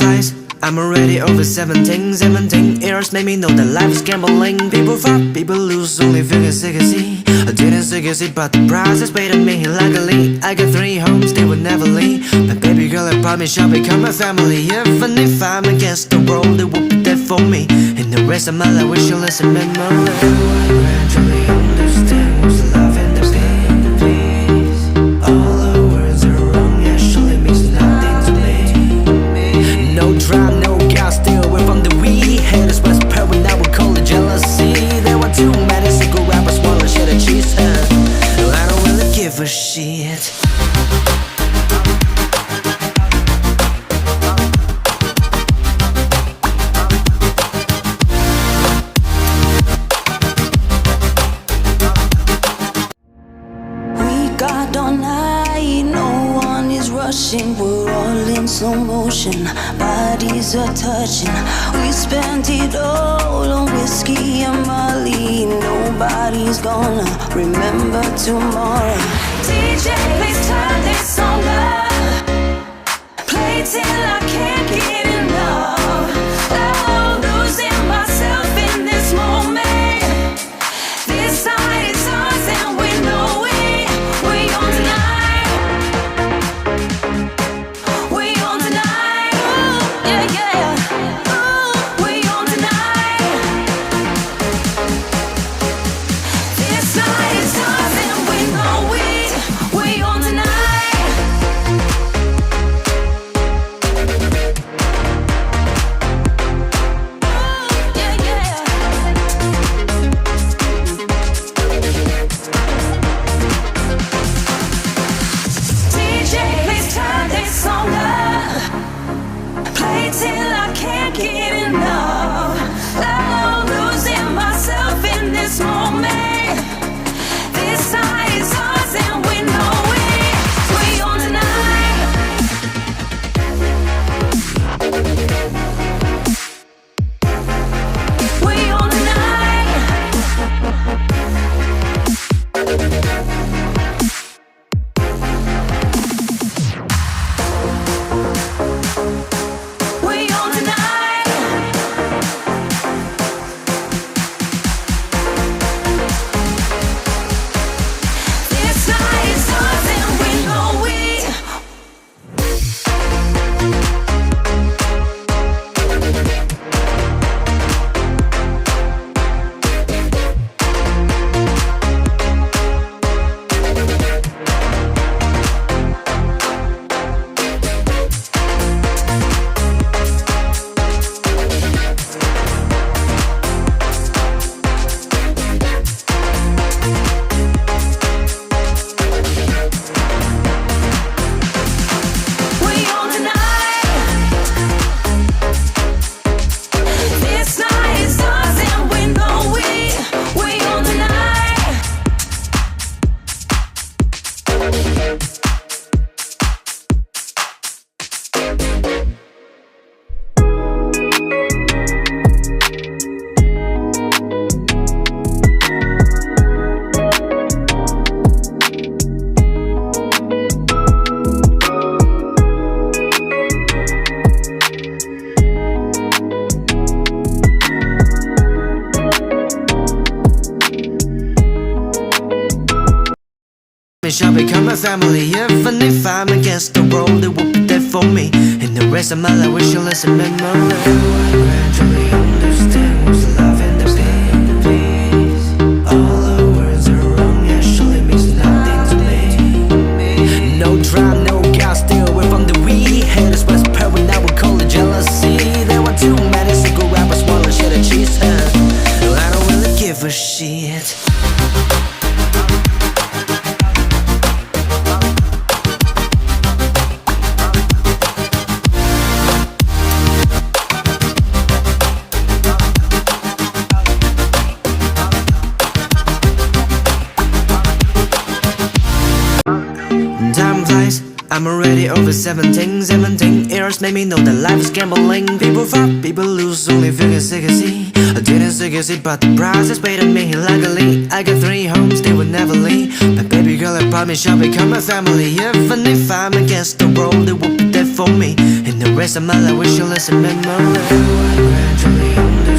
flies, I'm already over 17 years made me know that life is gambling. People fight, people lose, only feeling sick as see. I didn't succeed, but the price is paid to me. Luckily, I got 3 homes, they will never leave. My baby girl, I promise she'll become my family. Even if I'm against the world, it will be there for me. And the rest of my life, we shall listen memory. I gradually understand what's love and the peace. All the words are wrong, actually means nothing to me. No drama, no gas, still away from the weed. Haters was paranoid, I would call it jealousy. There were too many single rappers, wanna share the cheese. I don't really give a shit. God all night, no one is rushing. We're all in slow motion, bodies are touching. We spent it all on whiskey and Molly. Nobody's gonna remember tomorrow. DJ, please turn this song up. Play till I can't get enough. I'm losing myself in this moment. This night is ours and we know it. Shall become a family. Even if I'm against the world, it will be there for me. And the rest of my life, we shall listen memory. I gradually understand what's love and the peace. All the words are wrong, actually means nothing to me. No drama, no gas, still away from the weed. Haters was paranoid, I would call it jealousy. There were too many single rappers, wanna share the cheese. I don't really give a shit. Time flies, I'm already over 17 years made me know that life is gambling. People fight, people lose, only feeling sick as see. I didn't succeed, but the price is paid to me. Luckily, I got 3 homes, they will never leave. My baby girl, I promise you'll become my family. Even if I'm against the world, it will be there for me. And the rest of my life, we shall listen memory. Gradually